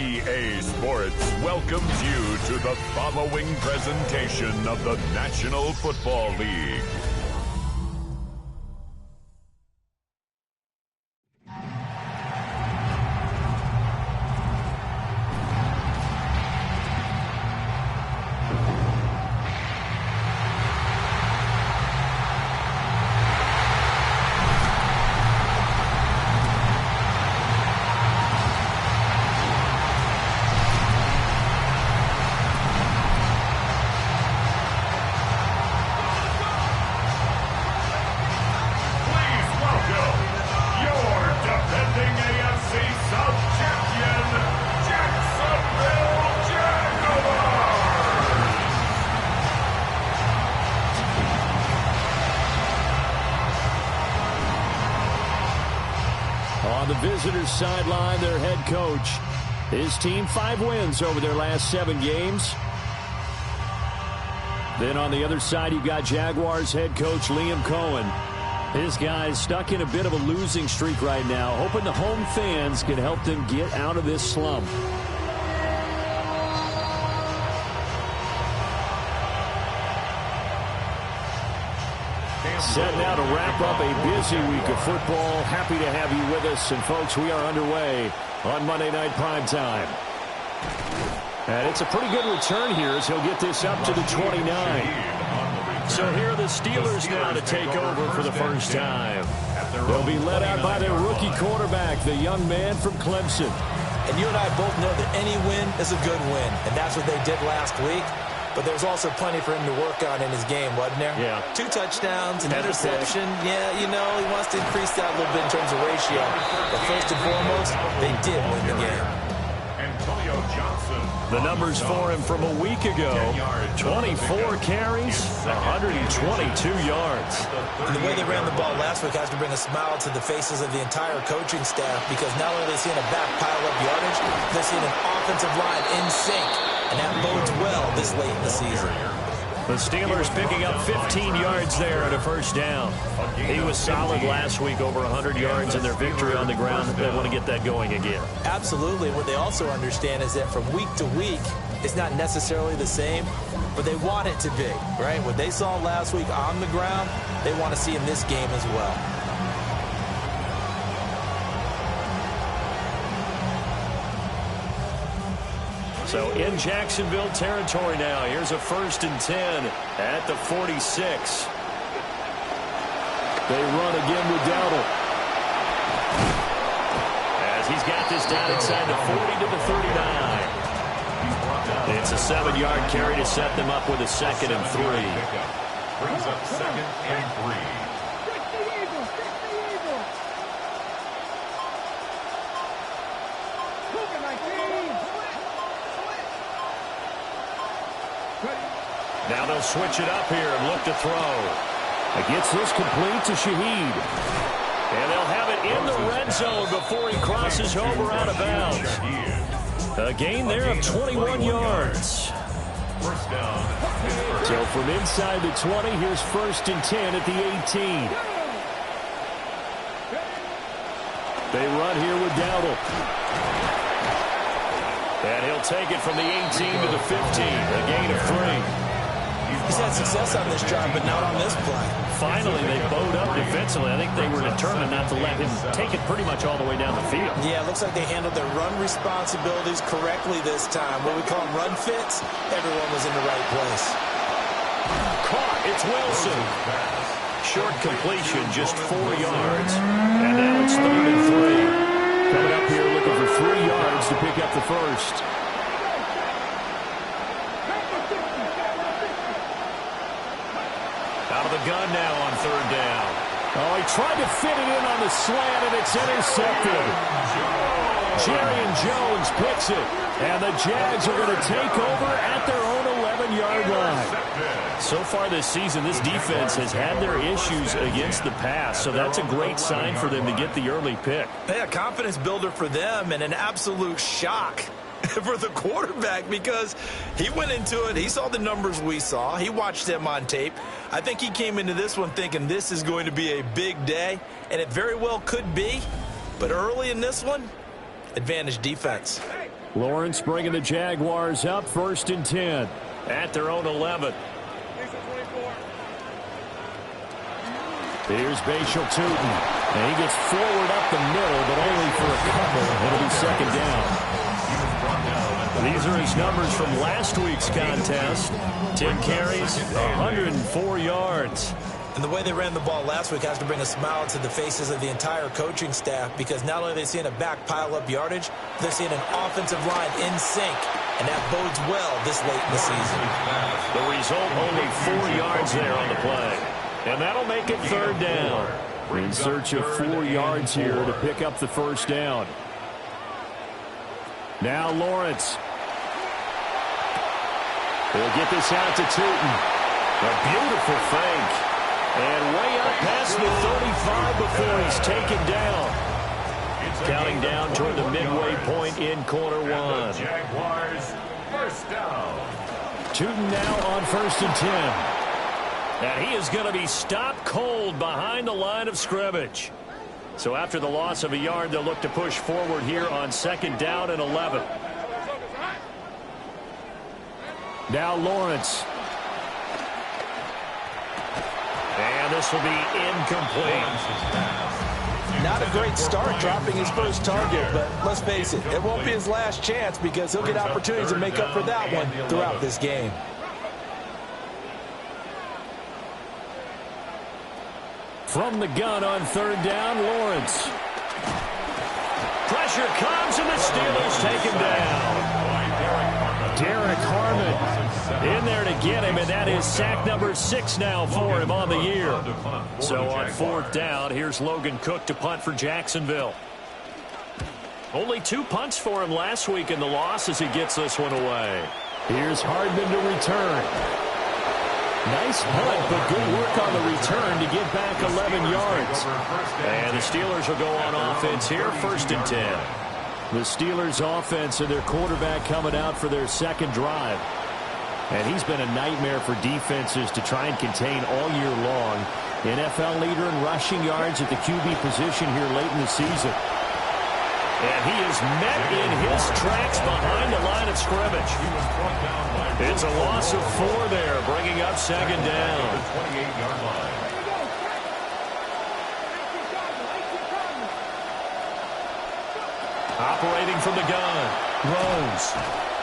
EA Sports welcomes you to the following presentation of the National Football League. On the visitors' sideline, their head coach. His team 5 wins over their last 7 games. Then on the other side, you've got Jaguars head coach Liam Cohen. His guys stuck in a bit of a losing streak right now, hoping the home fans can help them get out of this slump. Set now to wrap up a busy week of football. Happy to have you with us. And, folks, we are underway on Monday Night Primetime. And it's a pretty good return here as he'll get this up to the 29. So here are the Steelers now to take over for the first time. They'll be led out by their rookie quarterback, the young man from Clemson. And you and I both know that any win is a good win. And that's what they did last week. But there's also plenty for him to work on in his game, wasn't there? Yeah. 2 touchdowns, an interception. Yeah, you know, he wants to increase that a little bit in terms of ratio. But first and foremost, they did win the game. The numbers for him from a week ago: 24 carries, 122 yards. And the way they ran the ball last week has to bring a smile to the faces of the entire coaching staff, because not only are they seeing a back pile up yardage, they're seeing an offensive line in sync. And that bodes well this late in the season. The Steelers picking up 15 yards there at a first down. He was solid last week, over 100 yards in their victory on the ground. They want to get that going again. Absolutely. What they also understand is that from week to week, it's not necessarily the same, but they want it to be, right? What they saw last week on the ground, they want to see in this game as well. So in Jacksonville territory now. Here's a 1st and 10 at the 46. They run again with Dowdle. As he's got this down inside the 40 to the 39. It's a 7-yard carry to set them up with a 2nd and 3. Brings up 2nd and 3. Now they'll switch it up here and look to throw. Gets this complete to Shaheed. And they'll have it in the red zone before he crosses over out of bounds. A gain there of 21 yards. First down. So from inside the 20, here's 1st and 10 at the 18. They run here with Dowdle. And he'll take it from the 18 to the 15. A gain of 3. He's had success on this drive, but not on this play. Finally, they bowed up defensively. I think they were determined not to let him take it pretty much all the way down the field. Yeah, it looks like they handled their run responsibilities correctly this time. What we call them run fits, everyone was in the right place. Caught. It's Wilson. Short completion, just 4 yards. And now it's 3rd and 3. Coming up here looking for 3 yards to pick up the first. Out of the gun now on 3rd down. Oh, he tried to fit it in on the slant, and it's intercepted. Jerry Jones picks it, and the Jags are going to take over at their own 11-yard line. So far this season, this defense has had their issues against the pass, so that's a great sign for them to get the early pick. Yeah, confidence builder for them, and an absolute shock for the quarterback, because he went into it, he saw the numbers we saw, he watched them on tape. I think he came into this one thinking this is going to be a big day, and it very well could be, but early in this one, advantage defense. Lawrence bringing the Jaguars up 1st and 10 at their own 11. Here's Bashal Tootin, and he gets forward up the middle, but only for a couple. It'll be 2nd down. These are his numbers from last week's contest. 10 carries, 104 yards. And the way they ran the ball last week has to bring a smile to the faces of the entire coaching staff, because not only are they seeing a back pile up yardage, they're seeing an offensive line in sync, and that bodes well this late in the season. The result, only 4 yards there on the play. And that'll make it 3rd down. In search of 4 yards here to pick up the 1st down. Now Lawrence. He'll get this out to Tootin. A beautiful fake. And way up past the 35 before he's taken down. Counting down toward the midway point in quarter 1. Jaguars, 1st down. Tootin now on 1st and 10. And he is going to be stopped cold behind the line of scrimmage. So after the loss of a yard, they'll look to push forward here on 2nd down and 11. Now Lawrence. And this will be incomplete. Not a great start dropping his first target, but let's face it, it won't be his last chance, because he'll get opportunities to make up for that one throughout this game. From the gun on 3rd down, Lawrence. Pressure comes, and the Steelers take him down. Derek Harmon in there to get him, and that is sack number 6 now for him on the year. So on 4th down, here's Logan Cook to punt for Jacksonville. Only 2 punts for him last week in the loss as he gets this one away. Here's Hardman to return. Nice punt, but good work on the return to get back 11 yards. And the Steelers will go on offense here, 1st and 10. The Steelers offense and their quarterback coming out for their 2nd drive. And he's been a nightmare for defenses to try and contain all year long. NFL leader in rushing yards at the QB position here late in the season. And he is met in his tracks behind the line of scrimmage. It's a loss of 4 there, bringing up 2nd down. Operating from the gun, Rose.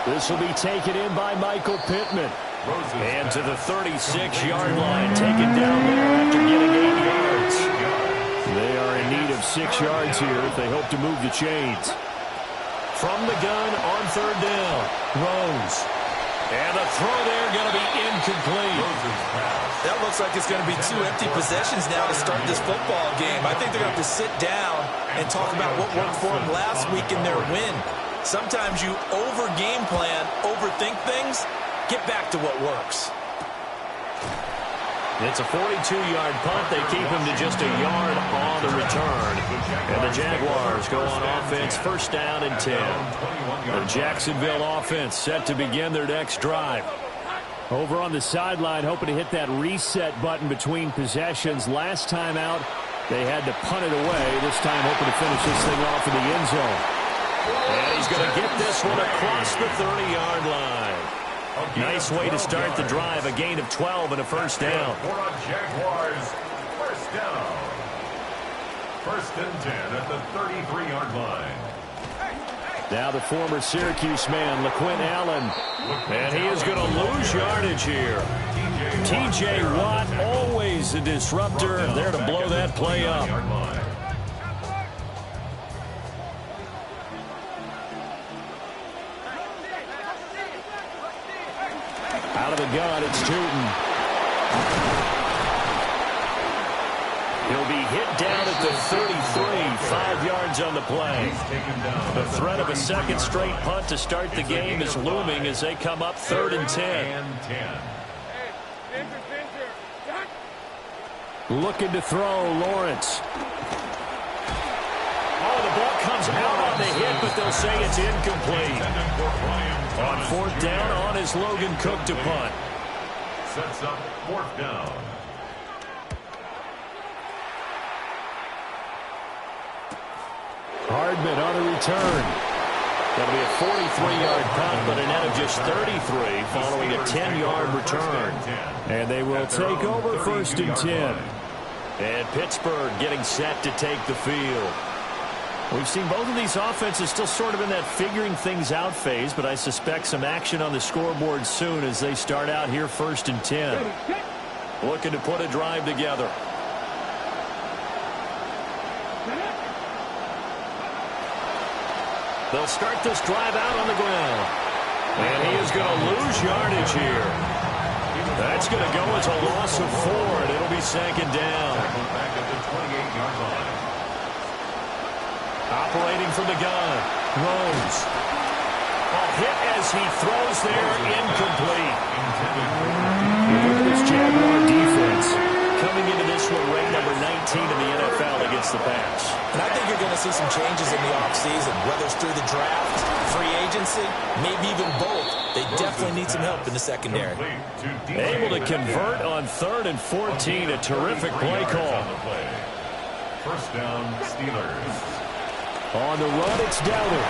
This will be taken in by Michael Pittman. And to the 36-yard line, taken down there after getting 8 yards. They are in need of 6 yards here if they hope to move the chains. From the gun on 3rd down, Rose. And the throw there going to be incomplete. That looks like it's going to be 2 empty possessions now to start this football game. I think they're going to have to sit down and talk about what worked for them last week in their win. Sometimes you over-game plan, overthink things, get back to what works. It's a 42-yard punt. They keep him to just a yard on the return. And the Jaguars go on offense, 1st down and 10. The Jacksonville offense set to begin their next drive. Over on the sideline, hoping to hit that reset button between possessions. Last time out, they had to punt it away. This time hoping to finish this thing off in the end zone. And he's going to get this one across the 30-yard line. Nice way to start the drive. A gain of 12 and a 1st down. Jaguars, 1st down. 1st and 10 at the 33-yard line. Now the former Syracuse man, LaQuint Allen. And he is going to lose yardage here. T.J. Watt, always a disruptor, there to blow that play up. Out of the gun, it's Tootin. He'll be hit down at the 33, 5 yards on the play. The threat of a second straight punt to start the game is looming as they come up 3rd and 10. Looking to throw, Lawrence. Oh, the ball comes out on the hit, but they'll say it's incomplete. On 4th down, on is Logan Cook to punt. Sets up 4th down. Hardman on a return. That'll be a 43-yard punt, but a net of just 33 following a 10-yard return. And they will take over 1st and 10. And Pittsburgh getting set to take the field. We've seen both of these offenses still sort of in that figuring things out phase, but I suspect some action on the scoreboard soon as they start out here 1st and 10. Looking to put a drive together. They'll start this drive out on the ground. And he is going to lose yardage here. That's going to go as a loss of 4, and it'll be 2nd down. Back at the 28-yard line. Operating from the gun. Rose. A hit as he throws there, incomplete. Look at this Jaguar defense coming into this one ranked number 19 in the NFL against the pass. And I think you're going to see some changes in the offseason, whether it's through the draft, free agency, maybe even both. They definitely need some help in the secondary. Able to convert on 3rd and 14. A terrific play call. 1st down, Steelers. On the run, it's Dowdle.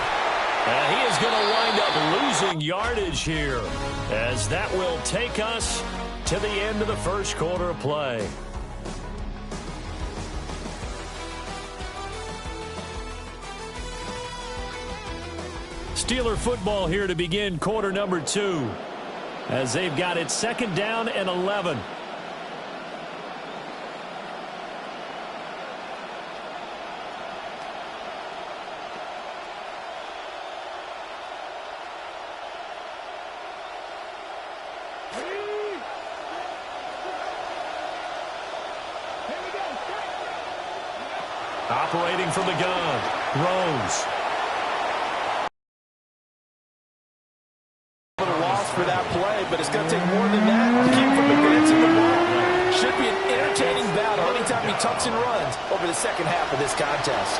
And he is going to wind up losing yardage here, as that will take us to the end of the 1st quarter of play. Steeler football here to begin quarter number 2, as they've got it 2nd down and 11. Operating from the gun, Rose. For that play, but it's going to take more than that to keep from advancing the ball. Should be an entertaining battle anytime he tucks and runs over the 2nd half of this contest.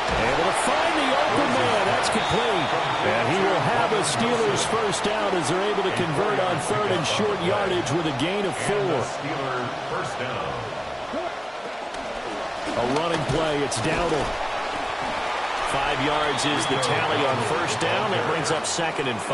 Able to find the open man. That's complete. And he will have a Steelers 1st down as they're able to convert on 3rd and short yardage with a gain of 4. Steelers 1st down. A running play. It's Dowdle. 5 yards is the tally on 1st down. That brings up 2nd and 5.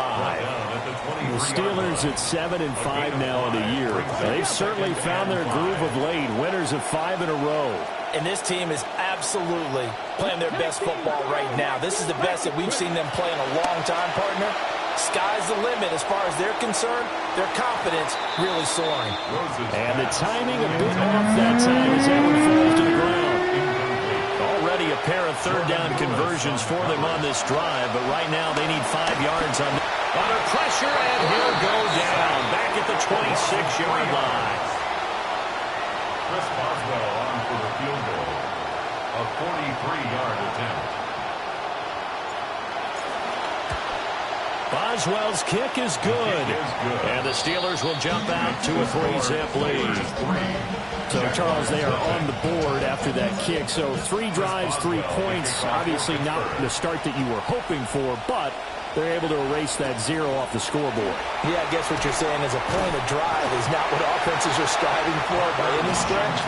The Steelers at 7 and 5 now in the year. They've certainly found their groove of late. Winners of 5 in a row. And this team is absolutely playing their best football right now. This is the best that we've seen them play in a long time, partner. Sky's the limit as far as they're concerned. Their confidence really soaring. And the timing a bit off that time as that one falls to the ground. Already a pair of 3rd down conversions for them on this drive, but right now they need 5 yards under pressure, and he'll go down back at the 26-yard line. Chris Boswell on for the field goal. A 43-yard attempt. Boswell's kick is good. And the Steelers will jump out to a 3-zip lead. So, Charles, they are on the board after that kick. So 3 drives, 3 points. Obviously not the start that you were hoping for, but they're able to erase that 0 off the scoreboard. Yeah, I guess what you're saying is a point of drive is not what offenses are striving for by any stretch.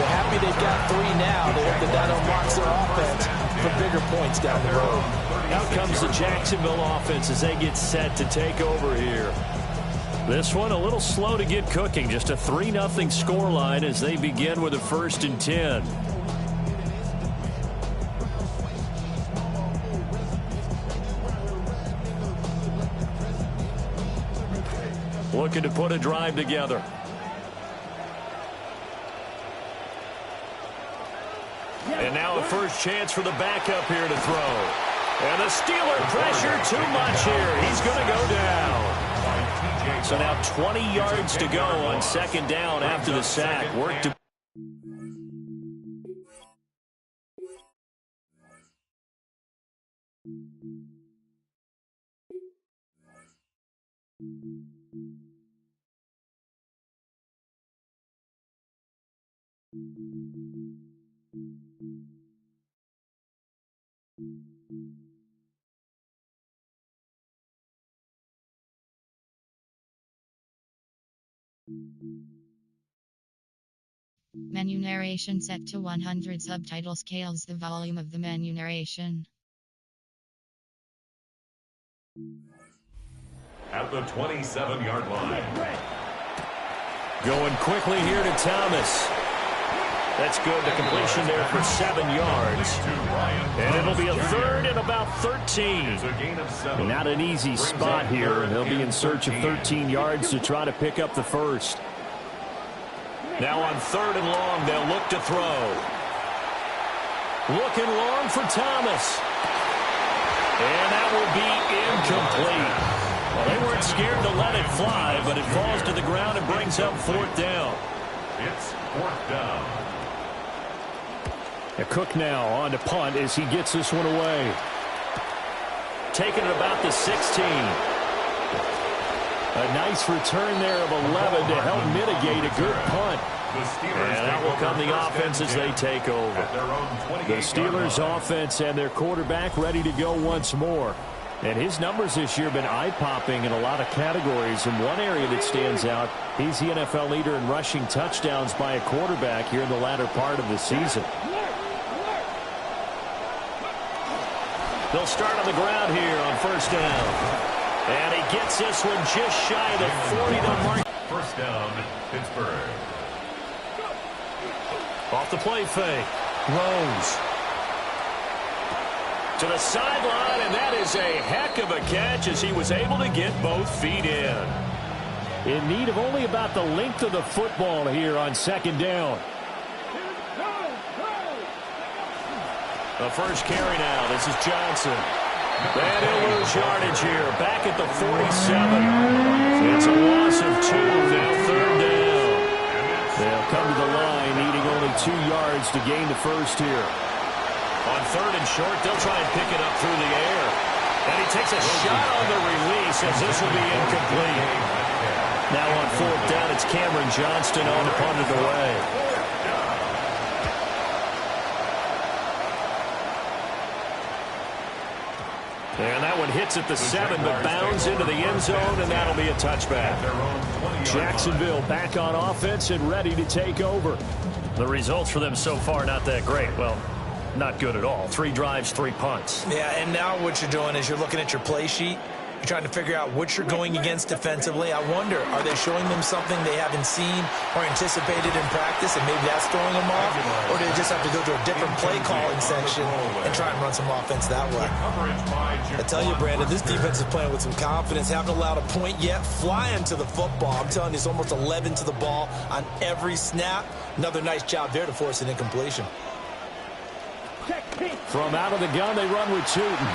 They're happy they've got 3 now. They hope that unlocks their offense for bigger points down the road. Out comes the Jacksonville offense as they get set to take over here. This one a little slow to get cooking. Just a 3-0 scoreline as they begin with a 1st and 10. Looking to put a drive together. And now a first chance for the backup here to throw. And the Steeler pressure too much here. He's going to go down. So now 20 yards to go on 2nd down after the sack. Work to... Menu narration set to 100. Subtitle scales the volume of the menu narration. At the 27-yard line. Going quickly here to Thomas. That's good. The completion there for 7 yards. And it'll be a third and about 13. Not an easy spot here. They'll be in search of 13 yards to try to pick up the first. Now on 3rd and long, they'll look to throw. Looking long for Thomas. And that will be incomplete. Well, they weren't scared to let it fly, but it falls to the ground and brings up 4th down. It's 4th down. Cook now on to punt as he gets this one away. Taking it about the 16. A nice return there of 11 to help mitigate a good punt. And out will come the offense as they take over. The Steelers offense and their quarterback ready to go once more. And his numbers this year have been eye-popping in a lot of categories. In one area that stands out, he's the NFL leader in rushing touchdowns by a quarterback here in the latter part of the season. They'll start on the ground here on 1st down. And he gets this one just shy of the 40-yard mark. 1st down, Pittsburgh. Off the play fake. Rose. To the sideline, and that is a heck of a catch as he was able to get both feet in. In need of only about the length of the football here on 2nd down. The first carry now. This is Johnson. And he'll lose yardage here. Back at the 47. It's a loss of 2. Now 3rd down. They'll come to the line, needing only 2 yards to gain the first here. On 3rd and short, they'll try and pick it up through the air. And he takes a shot on the release as this will be incomplete. Now on 4th down, it's Cameron Johnston on to punt it away. And that one hits at the 7, but bounds into the end zone, and that'll be a touchback. Jacksonville back on offense and ready to take over. The results for them so far not that great. Well, not good at all. 3 drives, 3 punts. Yeah, and now what you're doing is you're looking at your play sheet. You're trying to figure out what you're going against defensively. I wonder, are they showing them something they haven't seen or anticipated in practice, and maybe that's throwing them off? Or do they just have to go to a different play calling section and try and run some offense that way? I tell you, Brandon, this defense is playing with some confidence. Haven't allowed a point yet. Flying to the football. I'm telling you, it's almost 11 to the ball on every snap. Another nice job there to force an incompletion. From out of the gun, they run with Tootin.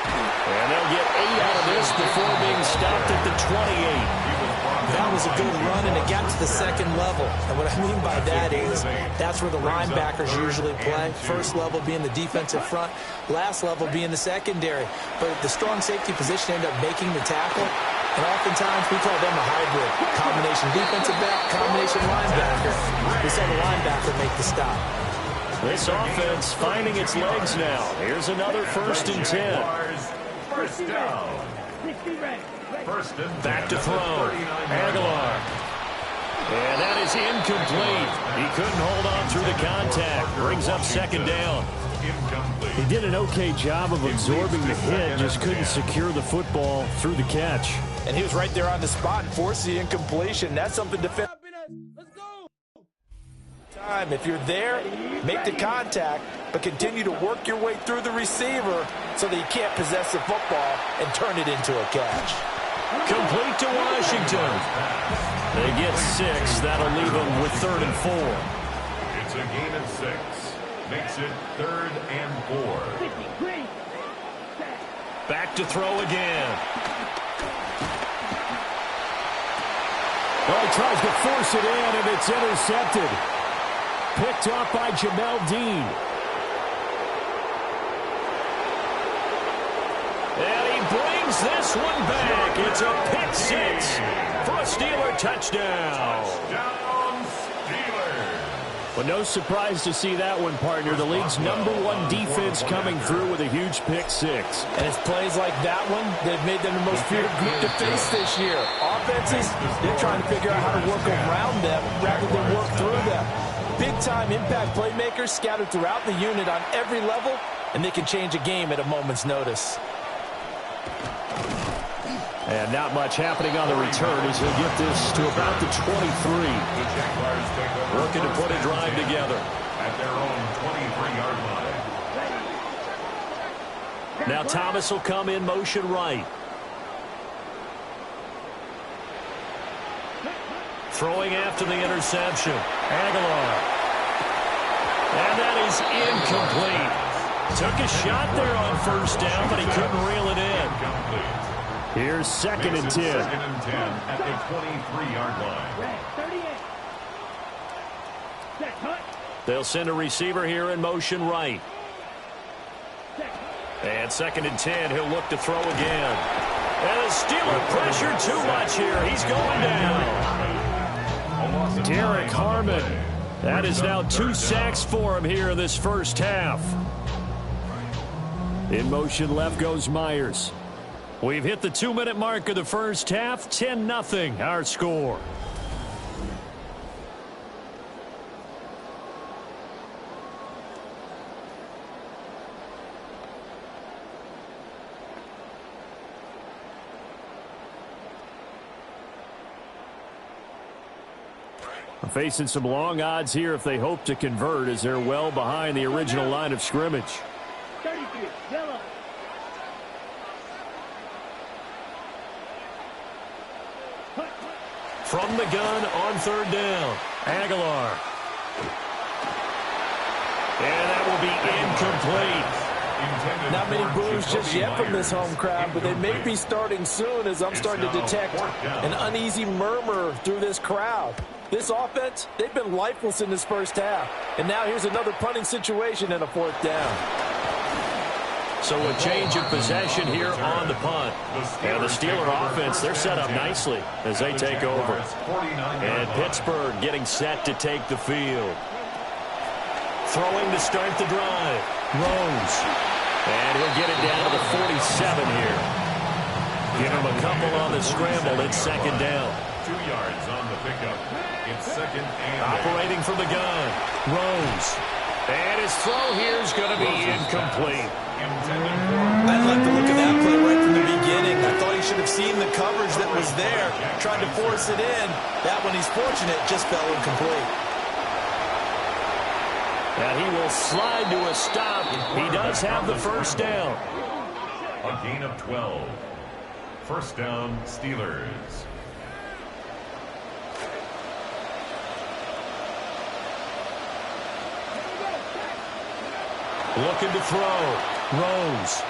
And they'll get 8 out of this before being stopped at the 28. That was a good run, and it got to the 2nd level. And what I mean by that is that's where the linebackers usually play. First level being the defensive front, last level being the secondary. But the strong safety position ended up making the tackle. And oftentimes we call them a hybrid. Combination defensive back, combination linebacker. We saw the linebacker make the stop. This offense finding its legs now. Here's another 1st and 10. 1st down. 1st and 10. Back to throw. Aguilar. And that is incomplete. He couldn't hold on through the contact. Brings up 2nd down. He did an okay job of absorbing the hit, just couldn't secure the football through the catch. And he was right there on the spot and forced the incompletion. That's something to fit. If you're there, make the contact, but continue to work your way through the receiver so that you can't possess the football and turn it into a catch. Complete to Washington. They get 6. That'll leave them with 3rd and 4. It's a gain of 6. Makes it 3rd and 4. Back to throw again. Well, he tries to force it in, and it's intercepted. Picked off by Jamel Dean. And he brings this one back. It's a pick 6 for a Steeler touchdown. Touchdown, Steelers. Well, no surprise to see that one, partner. The league's #1 defense coming through with a huge pick 6. And it's plays like that one that have made them the most feared group to face this year. Offenses, they're trying to figure out how to work around them rather than work through them. Big-time impact playmakers scattered throughout the unit on every level, and they can change a game at a moment's notice. And not much happening on the return as he'll get this to about the 23. Looking to put a drive together. At their own 23-yard line. Now Thomas will come in motion right. Throwing after the interception. Aguilar. And that is incomplete. Took a shot there on first down, but he couldn't reel it in. Here's second and 10. Second and 10 at the 23-yard line. They'll send a receiver here in motion right. And second and 10, he'll look to throw again. And the Steeler pressure too much here. He's going down. Derek Harmon. That is now 2 sacks for him here in this first half. In motion left goes Myers. We've hit the 2-minute mark of the first half. 10-0 our score. Facing some long odds here if they hope to convert, as they're well behind the original line of scrimmage. From the gun on third down, Aguilar. And that will be incomplete. Not many boos just yet from this home crowd, but they may be starting soon, as I'm starting to detect an uneasy murmur through this crowd. This offense, they've been lifeless in this first half. And now here's another punting situation and a fourth down. So a change of possession here on the punt. And the Steeler offense, they're set up nicely as they take over. And Pittsburgh getting set to take the field. Throwing to start the drive. Rose. And he'll get it down to the 47 here. Give him a couple on the scramble. It's second down. 2 yards on the pickup. It's second and operating from the gun. Rose. And his throw here is going to be incomplete. I like the look of that play right from the beginning. I thought he should have seen the coverage that was there, tried to force it in. That one, he's fortunate, just fell incomplete. And he will slide to a stop. He does have the first down. A gain of 12. First down, Steelers. Looking to throw. Rose.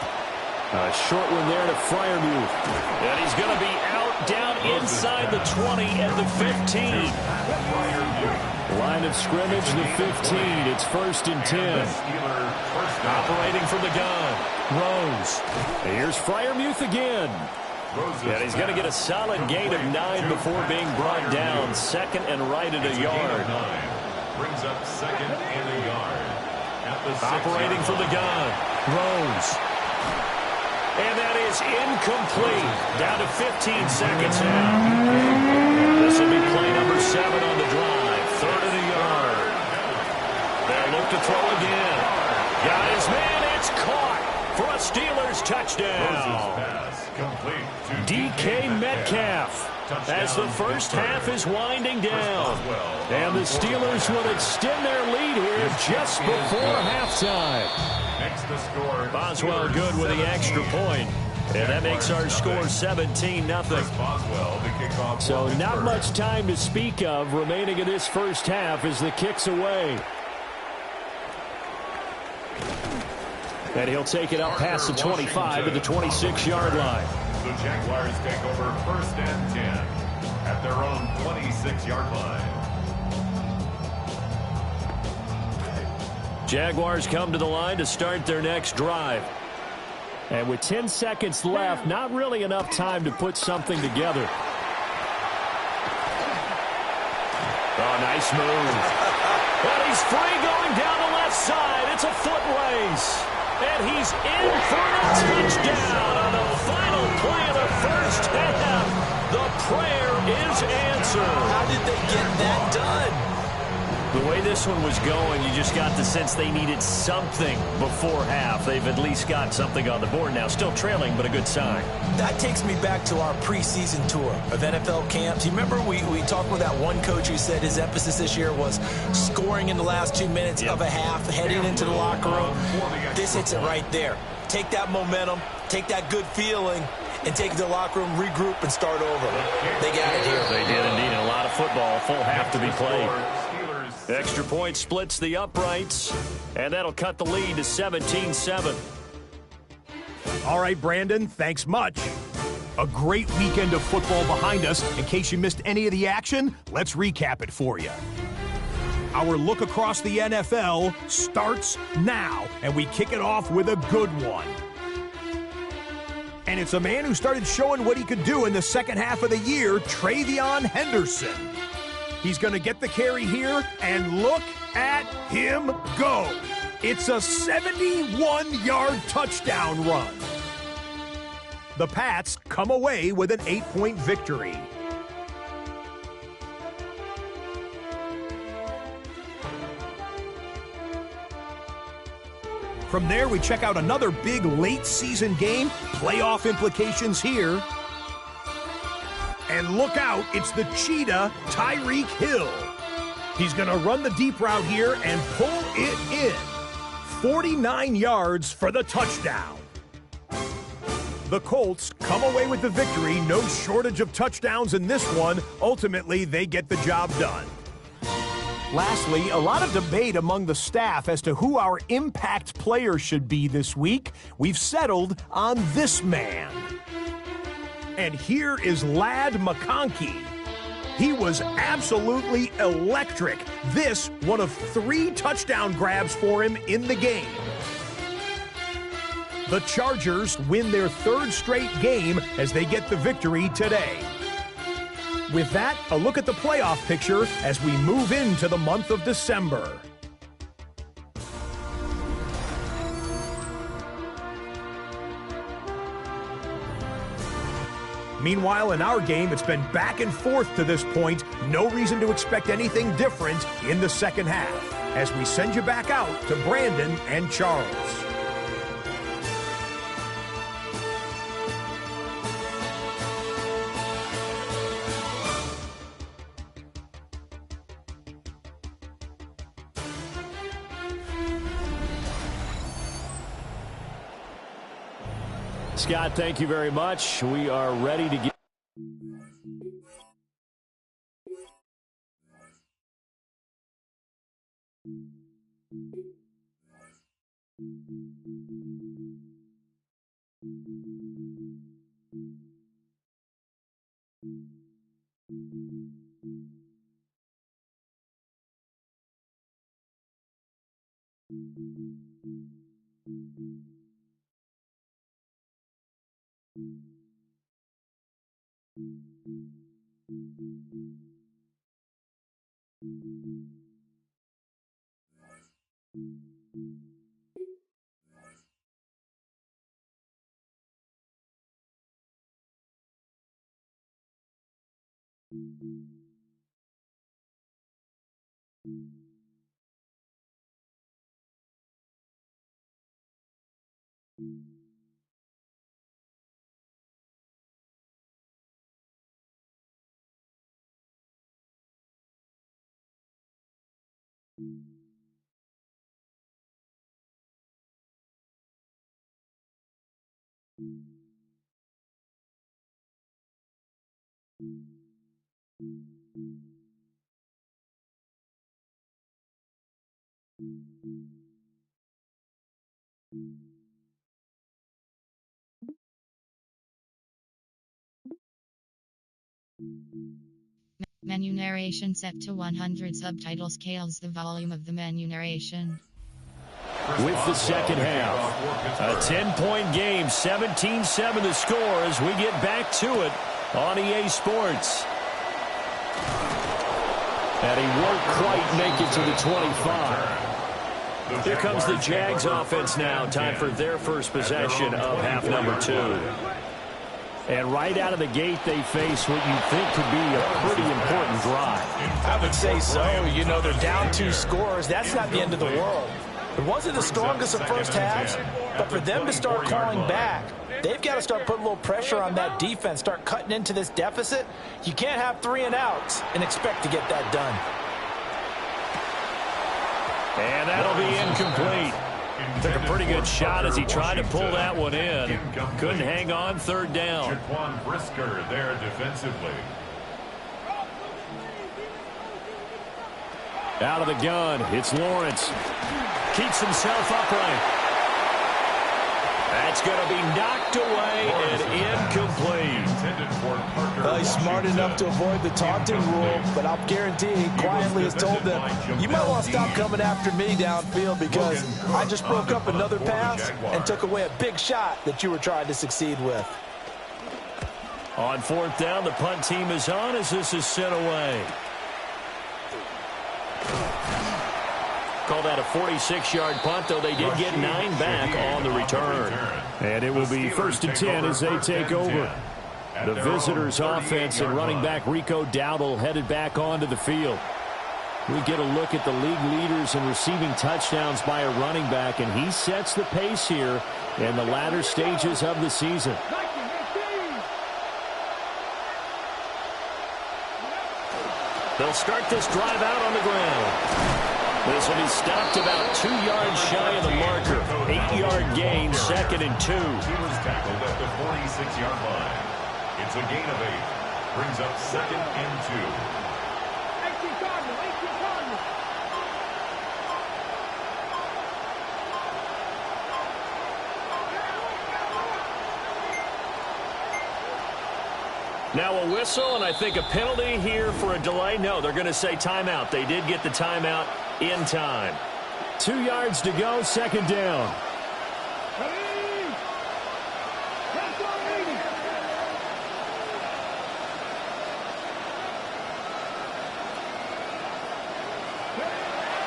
A short one there to Freiermuth. And he's going to be out down inside the 20 and the 15. Line of scrimmage, the 15. It's first and 10. Operating from the gun. Rose. Here's Freiermuth again. And he's going to get a solid gain of 9 before being brought down. Second and right at a yard. Brings up second and a yard. Operating from the gun. Rose. And that is incomplete. Down to 15 seconds now. This will be play number 7 on the drive. Third and a yard. They'll look to throw again. Got his man. It's caught for a Steelers touchdown. DK Metcalf. As the first half is winding down. And the Steelers will extend their lead here just before halftime. Boswell good with the extra point. And that makes our score 17-0. So not much time to speak of remaining in this first half as the kick's away. And he'll take it up past the 25 to the 26-yard line. The Jaguars take over first and 10 at their own 26-yard line. Jaguars come to the line to start their next drive. And with 10 seconds left, not really enough time to put something together. Oh, nice move. And he's free going down the left side. It's a foot race. And he's in for a touchdown on the final play of the first half. The prayer is answered. How did they get that done? The way this one was going, you just got the sense they needed something before half. They've at least got something on the board now. Still trailing, but a good sign. That takes me back to our preseason tour of NFL camps. You remember we talked with that one coach who said his emphasis this year was scoring in the last 2 minutes of a half, heading into the locker room. This hits it right there. Take that momentum, take that good feeling, and take it to the locker room, regroup, and start over. They got it here. They did indeed. A lot of football, full half to be played. Extra point splits the uprights, and that'll cut the lead to 17-7. All right, Brandon, thanks much. A great weekend of football behind us. In case you missed any of the action, let's recap it for you. Our look across the NFL starts now, and we kick it off with a good one. And it's a man who started showing what he could do in the second half of the year, Travion Henderson. He's going to get the carry here, and look at him go. It's a 71-yard touchdown run. The Pats come away with an 8-point victory. From there, we check out another big late-season game, playoff implications here. And look out, it's the cheetah, Tyreek Hill. He's going to run the deep route here and pull it in. 49 yards for the touchdown. The Colts come away with the victory. No shortage of touchdowns in this one. Ultimately, they get the job done. Lastly, a lot of debate among the staff as to who our impact player should be this week. We've settled on this man. And here is Ladd McConkey. He was absolutely electric. This, one of 3 touchdown grabs for him in the game. The Chargers win their 3rd straight game as they get the victory today. With that, a look at the playoff picture as we move into the month of December. Meanwhile, in our game, it's been back and forth to this point. No reason to expect anything different in the second half as we send you back out to Brandon and Charles. Scott, thank you very much. We are ready to get... Menu narration set to 100. Subtitle scales the volume of the menu narration. With the second half, a 10-point game, 17-7 the score as we get back to it on EA Sports. And he won't quite make it to the 25. Here comes the Jags offense now. Time for their first possession of half number 2. And right out of the gate, they face what you think could be a pretty important drive. I would say so. You know, they're down 2 scores. That's not the end of the world. It wasn't the strongest of first halves, but for them to start clawing back, they've got to start putting a little pressure on that defense, start cutting into this deficit. You can't have 3 and outs and expect to get that done. And that'll be incomplete. Took a pretty good shot as he tried to pull that one in. Couldn't hang on, 3rd down. Jaquan Brisker there defensively. Out of the gun, it's Lawrence. Keeps himself upright. That's going to be knocked away and incomplete. He's smart enough to avoid the taunting rule, but I'll guarantee he quietly has told them, you might want to stop coming after me downfield because I just broke up another pass and took away a big shot that you were trying to succeed with. On 4th down, the punt team is on as this is sent away. Call that a 46-yard punt, though they did get 9 back on the return. And it will be 1st and 10 as they take over. The visitors' offense and running back Rico Dowdle headed back onto the field. We get a look at the league leaders in receiving touchdowns by a running back, and he sets the pace here in the latter stages of the season. They'll start this drive out on the ground. This will be stopped about 2 yards shy of the marker. 8-yard gain, 2nd and 2. He was tackled at the 46-yard line. It's a gain of 8. Brings up 2nd and 2. Now a whistle, and I think a penalty here for a delay. No, they're going to say timeout. They did get the timeout in time. 2 yards to go, 2nd down.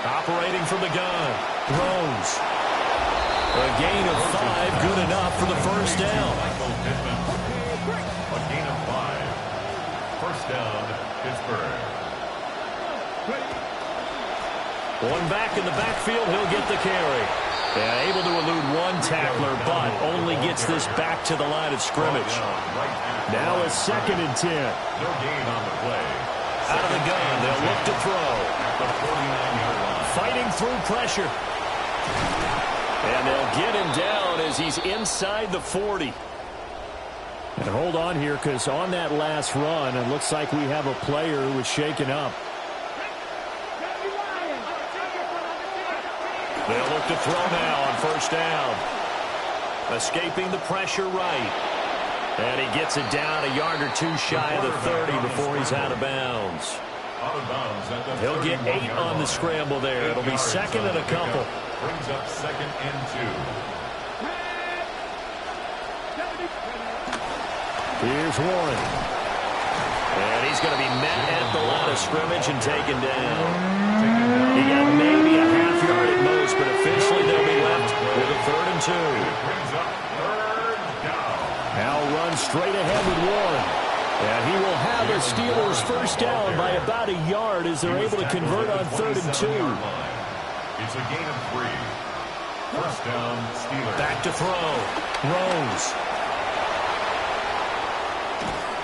Operating from the gun, throws. A gain of 5, good enough for the 1st down. A gain of 5. 1st down, Pittsburgh. One back in the backfield, he'll get the carry. Yeah, able to elude one tackler, but only gets this back to the line of scrimmage. Now a 2nd and 10. No gain on the play. Out of the gun, they'll look to throw. The 49-yard line. Fighting through pressure. And they'll get him down as he's inside the 40. And hold on here, because on that last run, it looks like we have a player who was shaken up. They'll look to throw now on 1st down. Escaping the pressure right. And he gets it down a yard or 2 shy of the 30 before he's out of bounds. He'll get 8 on the scramble there. It'll be 2nd and a couple. Brings up 2nd and 2. Here's Warren. And he's going to be met at the line of scrimmage and taken down. He got maybe a half yard at most, but officially they'll be left with a 3rd and 2. Brings up 3rd down. Now run straight ahead with Warren. And he will have the Steelers 1st down by about a yard as they're able to convert on 3rd and 2. It's a gain of 3. 1st down, Steelers. Back to throw. Rose.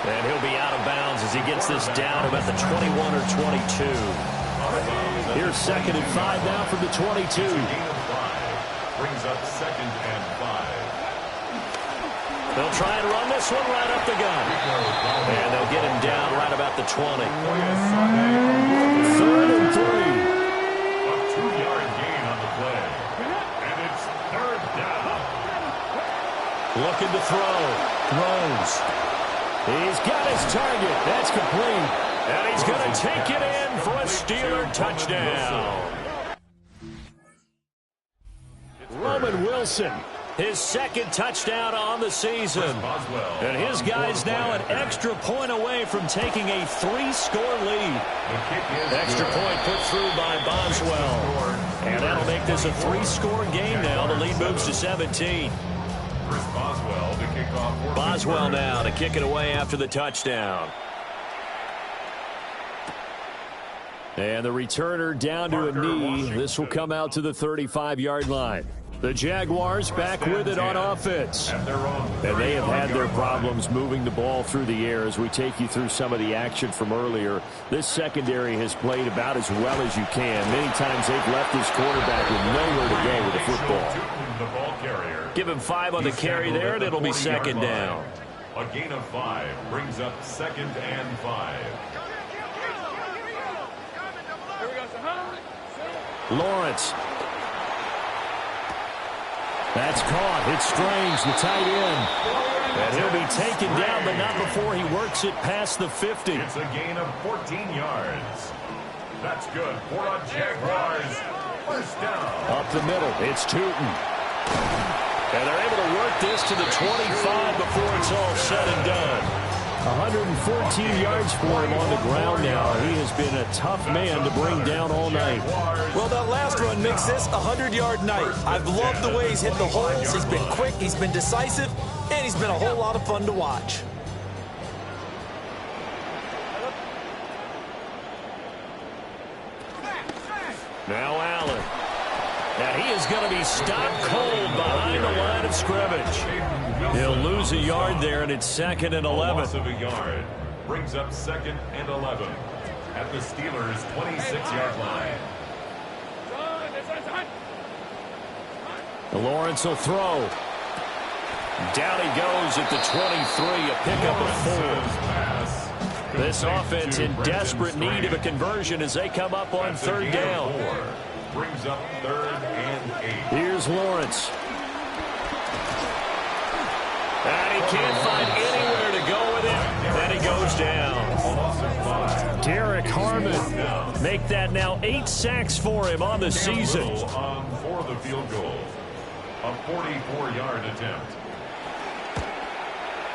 And he'll be out of bounds as he gets this down about the 21 or 22. Here's 2nd and 5 now from the 22. It's a gain of 5. Brings up 2nd and 5. They'll try and run this one right up the gun. And they'll get him down right about the 20. 3rd and 3. A 2-yard gain on the play. And it's 3rd down. Looking to throw. Throws. He's got his target. That's complete. And he's going to take it in for a Steeler touchdown. Roman Wilson, his 2nd touchdown on the season. And his guy's now an extra point away from taking a 3-score lead. Extra point put through by Boswell. And that'll make this a 3-score game now. The lead moves to 17. Boswell now to kick it away after the touchdown. And the returner down to a knee. This will come out to the 35-yard line. The Jaguars back with it on offense. And they have had their problems moving the ball through the air as we take you through some of the action from earlier. This secondary has played about as well as you can. Many times they've left this quarterback with nowhere to go with the football. Give him 5 on the carry there, and it'll be second down. A gain of 5 brings up 2nd and 5. Lawrence. That's caught. It's Strange, the tight end. And he'll be taken down, but not before he works it past the 50. It's a gain of 14 yards. That's good for a Jaguars. First down. Up the middle, it's Tootin. And they're able to work this to the 25 before it's all said and done. 114 yards for him on the ground now. He has been a tough man to bring down all night. Well, that last run makes this a 100-yard night. I've loved the way he's hit the holes. He's been quick, he's been decisive, and he's been a whole lot of fun to watch. Now Allen. Now he is going to be stopped cold behind the line of scrimmage. He'll lose a yard there, and it's 2nd and 11. Loss of a yard brings up 2nd and 11 at the Steelers' 26-yard line. Lawrence will throw. Down he goes at the 23, a pickup of 4. This offense in desperate need of a conversion as they come up on 3rd down. Brings up 3rd and 8. Here's Lawrence. And he can't find anywhere to go with it. Then he goes down. Derek Harmon make that now 8 sacks for him on the season. For the field goal. A 44-yard attempt.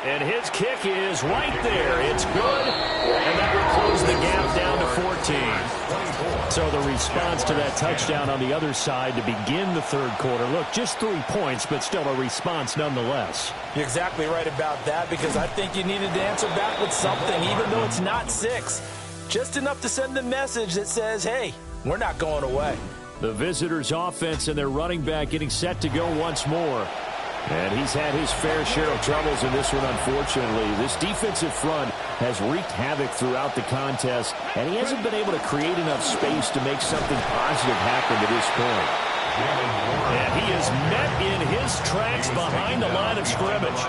And his kick is right there. It's good. And that will close the gap down to 14. So the response to that touchdown on the other side to begin the 3rd quarter. Look, just 3 points, but still a response nonetheless. You're exactly right about that, because I think you needed to answer back with something, even though it's not 6. Just enough to send the message that says, hey, we're not going away. The visitors' offense and their running back getting set to go once more. And he's had his fair share of troubles in this one, unfortunately. This defensive front has wreaked havoc throughout the contest, and he hasn't been able to create enough space to make something positive happen to this point. And he is met in his tracks behind the line of scrimmage.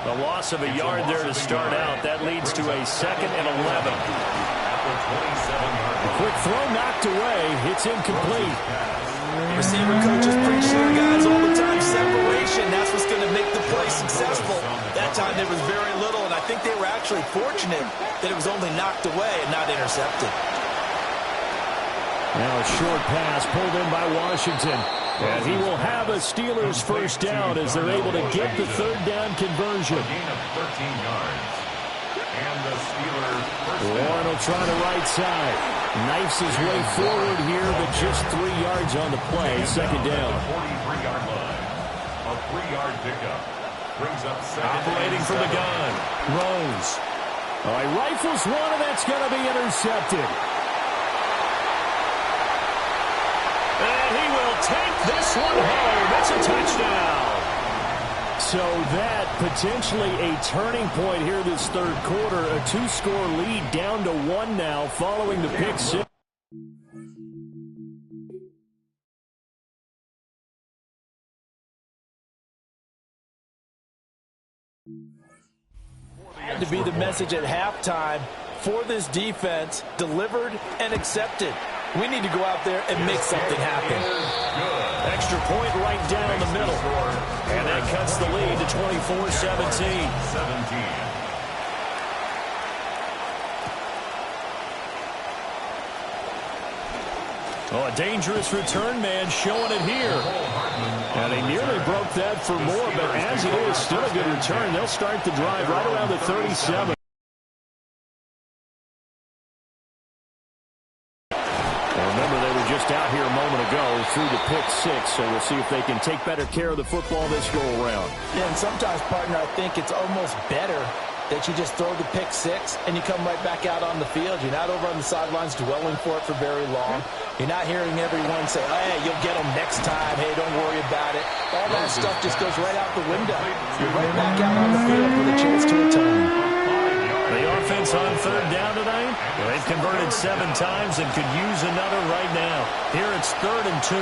The loss of a yard there to start out. That leads to a 2nd and 11. A quick throw knocked away. It's incomplete. Receiver coaches preach to their guys all the time. Separation, that's what's going to make the play successful. That time there was very little, and I think they were actually fortunate that it was only knocked away and not intercepted. Now a short pass pulled in by Washington. And he will have a Steelers first down as they're able to get the 3rd down conversion. Warren will try the right side. Knifes his way forward here, but just 3 yards on the play. 2nd down. 43-yard line. A 3-yard pickup. Brings up 2nd. Operating from the gun. Rose. All right, rifles one, and that's going to be intercepted. And he will take this one home. It's a touchdown. So that potentially a turning point here this 3rd quarter. A 2-score lead down to 1 now following the pick 6. Had to be the message at halftime for this defense, delivered and accepted. We need to go out there and make something happen. Extra point right down the middle. And that cuts the lead to 24-17. Oh, a dangerous return man showing it here. And they nearly broke that for more, but as it is, still a good return. They'll start the drive right around the 37. Remember, they they were just out here a moment ago through the pick six, so we'll see if they can take better care of the football this go-around. Yeah, and sometimes, partner, I think it's almost better that you just throw the pick six and you come right back out on the field. You're not over on the sidelines dwelling for it for very long. You're not hearing everyone say, oh, hey, you'll get them next time. Hey, don't worry about it. All that stuff just goes right out the window. You're right back out on the field with a chance to atone. The offense on third down tonight, they've converted 7 times and could use another right now. Here it's 3rd and 2.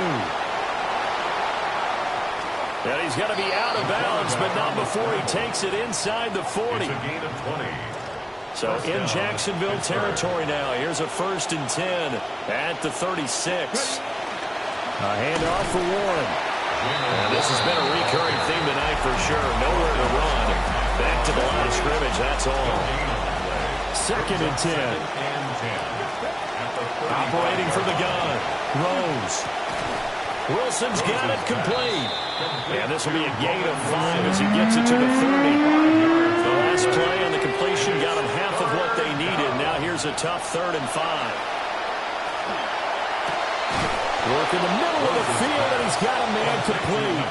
And he's got to be out of bounds, but not before he takes it inside the 40. It's a gain of 20. So in Jacksonville territory now. Here's a 1st and 10 at the 36. A handoff for Warren. And this has been a recurring theme tonight for sure. Nowhere to run. Back to the line of scrimmage, that's all. 2nd and 10. Operating for the gun. Rose. Wilson's got it complete. And this will be a gain of 5 as he gets it to the 30. The last play on the completion got him half of what they needed. Now here's a tough 3rd and 5. Work in the middle of the field, and he's got a man complete.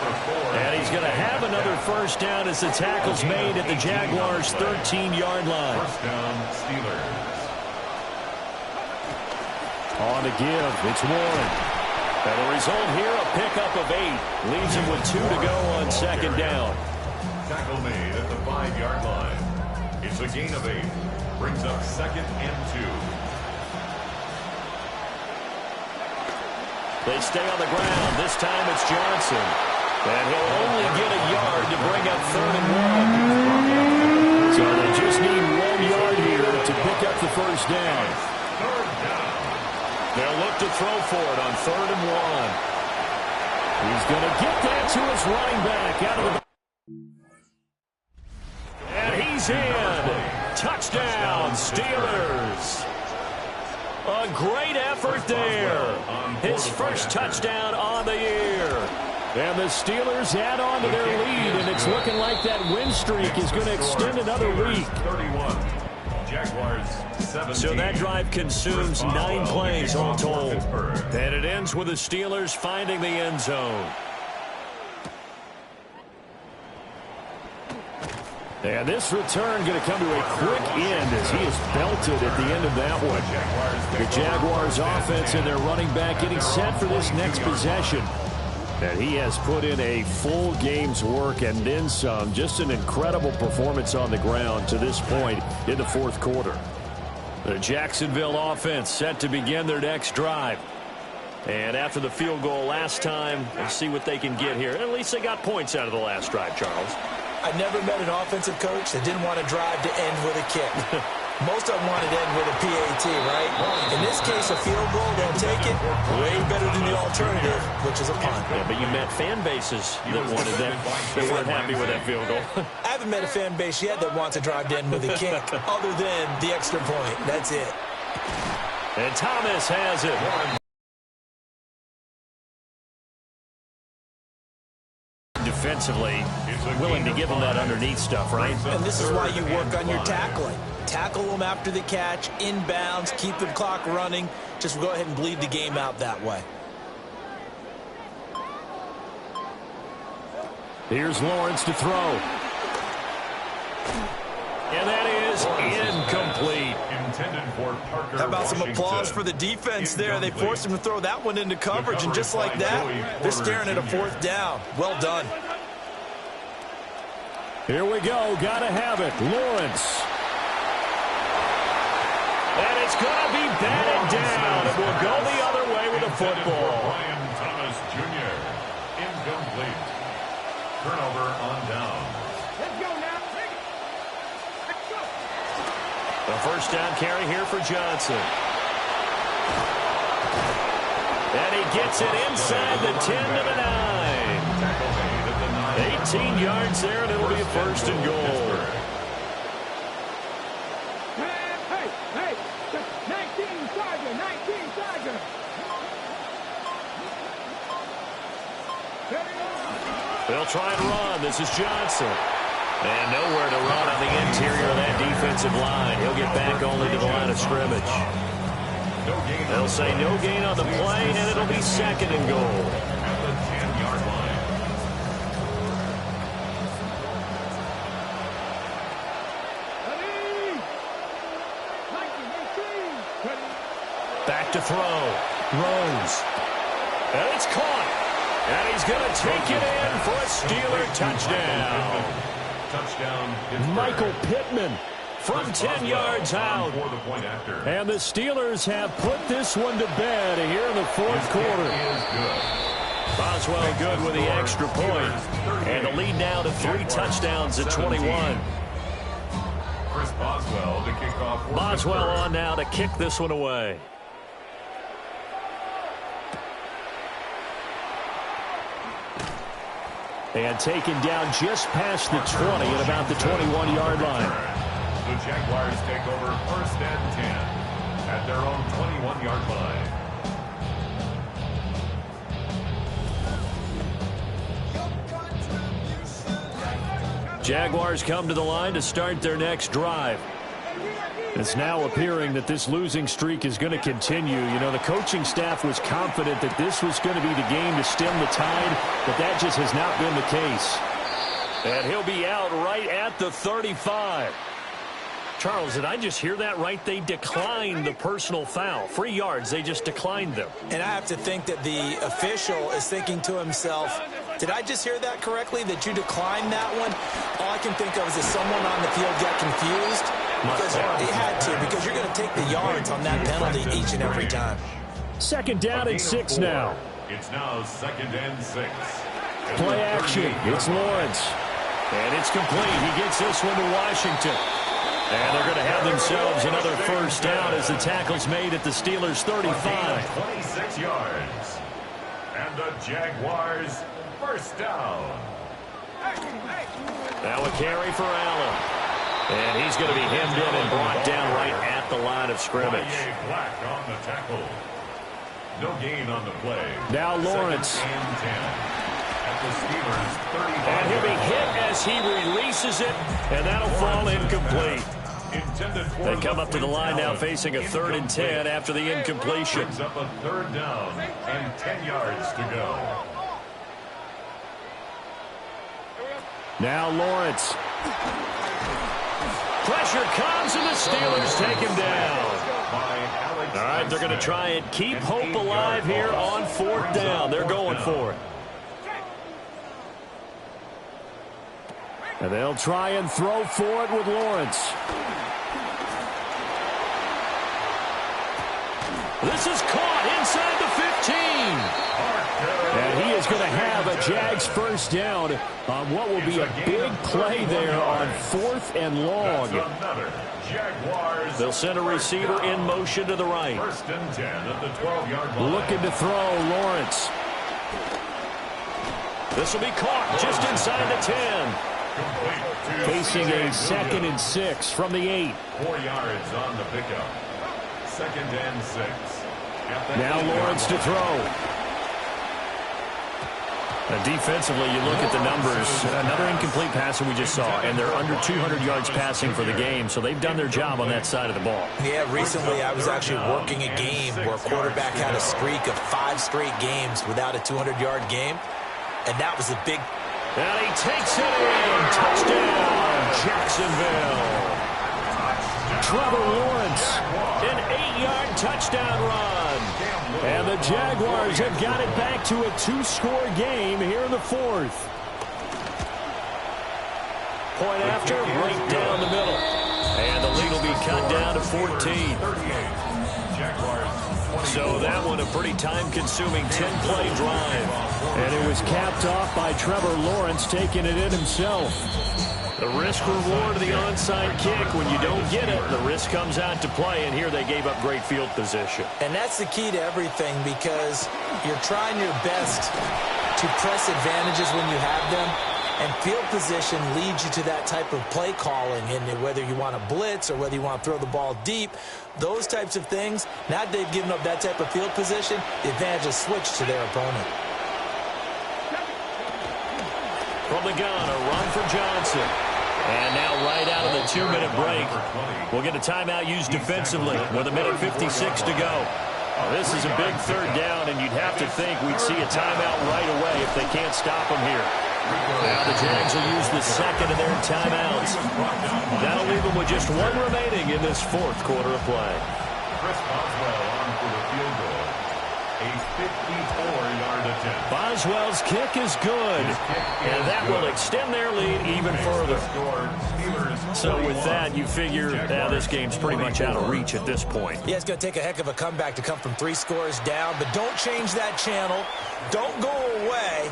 And he's going to have another 1st down as the tackle's made at the Jaguars' 13-yard line. 1st down, Steelers. On to give, it's Warren. And the result here, a pickup of 8. Leaves him with 2 to go on 2nd down. Tackle made at the 5-yard line. It's a gain of 8. Brings up 2nd and 2. They stay on the ground. This time it's Johnson. And he'll only get a yard to bring up 3rd and 1. So they just need 1 yard here to pick up the 1st down. 3rd down. They'll look to throw for it on 3rd and 1. He's going to get that to his running back out of the... And he's in. Touchdown, Steelers. A great effort there. His first touchdown on the year. And the Steelers add on to their lead, and it's looking like that win streak is going to extend another week. 31. Jaguars 17. So that drive consumes 9 plays all told. And it ends with the Steelers finding the end zone. And this return going to come to a quick end as he is belted at the end of that one. The Jaguars offense and their running back getting set for this next possession. And he has put in a full game's work and then some. Just an incredible performance on the ground to this point in the 4th quarter. The Jacksonville offense set to begin their next drive. And after the field goal last time, let's see what they can get here. At least they got points out of the last drive, Charles. I never met an offensive coach that didn't want to drive to end with a kick. Most of them wanted to end with a PAT, right? In this case, a field goal, they'll take it. Way better than the alternative, which is a punt. Yeah, but you met fan bases that wanted that. They weren't happy with that field goal. I haven't met a fan base yet that wants to drive to end with a kick, other than the extra point. That's it. And Thomas has it. Defensively, willing to give them that underneath stuff, right? And this is why you work on your tackling. Tackle them after the catch, inbounds, keep the clock running. Just go ahead and bleed the game out that way. Here's Lawrence to throw. And that is incomplete. How about some applause for the defense there? They forced him to throw that one into coverage, and just like that, they're staring at a 4th down. Well done. Here we go. Got to have it. Lawrence. And it's going to be batted down. It will go the other way with the football. Brian Thomas Jr. Incomplete. Turnover on down. Let's go now. The 1st down carry here for Johnson. And he gets it inside the 10 to the 9. 18 yards there, and it'll be a 1st and goal. Hey, 19 Tiger. They'll try and run. This is Johnson. And nowhere to run on the interior of that defensive line. He'll get back only to the line of scrimmage. They'll say no gain on the play, and it'll be second and goal. At the 10-yard line. Back to throw. Rose. And it's caught. And he's going to take it in for a Steeler touchdown. Touchdown. Michael Pittman from 10 yards out. And the Steelers have put this one to bed here in the fourth quarter. Boswell good with the extra point. And the lead now to 3 touchdowns at 21. Boswell on now to kick this one away. And taken down just past the 20 at about the 21-yard line. The Jaguars take over 1st and 10 at their own 21-yard line. Jaguars come to the line to start their next drive. It's now appearing that this losing streak is going to continue. You know, the coaching staff was confident that this was going to be the game to stem the tide, but that just has not been the case. And he'll be out right at the 35. Charles, did I just hear that right? They declined the personal foul. 3 yards, they just declined them. And I have to think that the official is thinking to himself, did I just hear that correctly, that you declined that one? All I can think of is that someone on the field got confused. Because he had to, because you're going to take the yards on that penalty each and every time. Second down and 6 now. It's now 2nd and 6. Play action. It's Lawrence. And it's complete. He gets this one to Washington. And they're going to have themselves another first down as the tackle's made at the Steelers' 35. 26 yards. And the Jaguars first down. Now a carry for Allen. And he's going to be hemmed in and brought down right at the line of scrimmage. Black on the tackle. No gain on the play. Now Lawrence. 2nd and 10 at the Steelers' 35. And he'll be hit as he releases it, and that'll fall incomplete. They come up to the line now facing a 3rd and 10 after the incompletion. Brings up a 3rd down and 10 yards to go. Now Lawrence. Pressure comes, and the Steelers take him down. All right, they're going to try and keep hope alive here on 4th down. They're going for it. And they'll try and throw for it with Lawrence. This is caught inside the 15. And he is going to have a Jags first down on what will be a big play there on 4th and long. They'll send a receiver in motion to the right. 1st and 10 at the 12-yard line. Looking to throw, Lawrence. This will be caught just inside the 10. Facing a 2nd and 6 from the 8. 4 yards on the pickup. 2nd and 6. Now Lawrence to throw. Defensively, you look at the numbers. Another incomplete passer we just saw, and they're under 200 yards passing for the game, so they've done their job on that side of the ball. Yeah, recently I was actually working a game where a quarterback had a streak of 5 straight games without a 200-yard game, and that was a big... And he takes it in. Touchdown, Jacksonville. Trevor Lawrence, an 8-yard touchdown run. And the Jaguars have got it back to a 2-score game here in the 4th. Point after, right down the middle. And the lead will be cut down to 14. So that one a pretty time-consuming 10-play drive. And it was capped off by Trevor Lawrence taking it in himself. The risk-reward of the onside kick, when you don't get it, the risk comes out to play, and here they gave up great field position. And that's the key to everything, because you're trying your best to press advantages when you have them, and field position leads you to that type of play calling, and whether you want to blitz or whether you want to throw the ball deep, those types of things, now that they've given up that type of field position, the advantage is switched to their opponent. From the gun, a run for Johnson. And now right out of the 2-minute break, we'll get a timeout used defensively with 1:56 to go. This is a big third down, and you'd have to think we'd see a timeout right away if they can't stop them here. Now the Jags will use the second of their timeouts. That'll leave them with just one remaining in this fourth quarter of play. Chris Boswell on for the field goal. A 54-yard attempt. Boswell's kick is good, and that will extend their lead even further. So with that, you figure this game's pretty much out of reach at this point. Yeah, it's going to take a heck of a comeback to come from 3 scores down, but don't change that channel. Don't go away.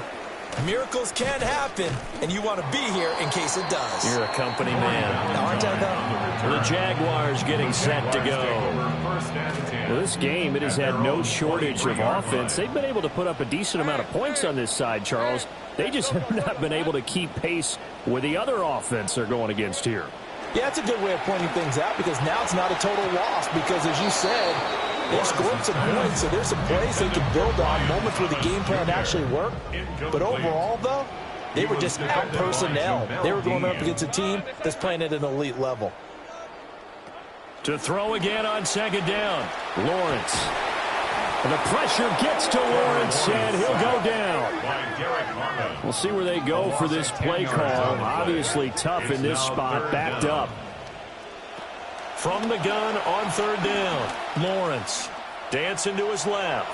Miracles can happen, and you want to be here in case it does. You're a company man. Aren't I, though? The Jaguars getting set to go. Well, this game, it has had no shortage of offense. They've been able to put up a decent amount of points on this side, Charles. They just have not been able to keep pace with the other offense they're going against here. Yeah, that's a good way of pointing things out because now it's not a total loss because, as you said, they've scored some points, so there's some plays they can build on, moments where the game plan actually worked. But overall, though, they were just out-personnel. They were going up against a team that's playing at an elite level. To throw again on second down, Lawrence. And the pressure gets to Lawrence, and he'll go down. We'll see where they go for this play call. Obviously tough in this spot, backed up. From the gun on third down, Lawrence dancing to his left.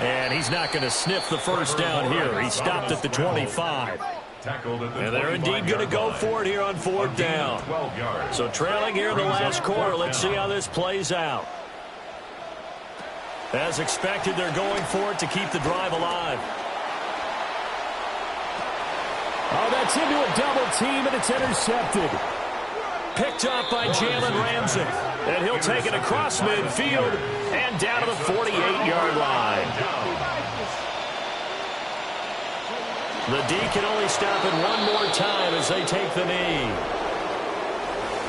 And he's not going to sniff the first down here. He stopped at the 25. And they're indeed going to go for it here on fourth down. So trailing here in the last quarter, let's see how this plays out. As expected, they're going for it to keep the drive alive. Oh, that's into a double team, and it's intercepted. Picked up by Jalen Ramsey. And he'll take it across midfield and down to the 48-yard line. The D can only stop it one more time as they take the knee.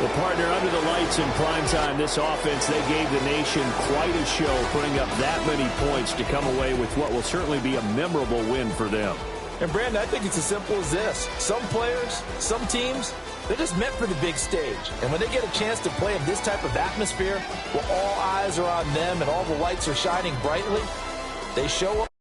Well, partner, under the lights in primetime, this offense, they gave the nation quite a show, putting up that many points to come away with what will certainly be a memorable win for them. And, Brandon, I think it's as simple as this. Some players, some teams, they're just meant for the big stage. And when they get a chance to play in this type of atmosphere, where all eyes are on them and all the lights are shining brightly, they show up.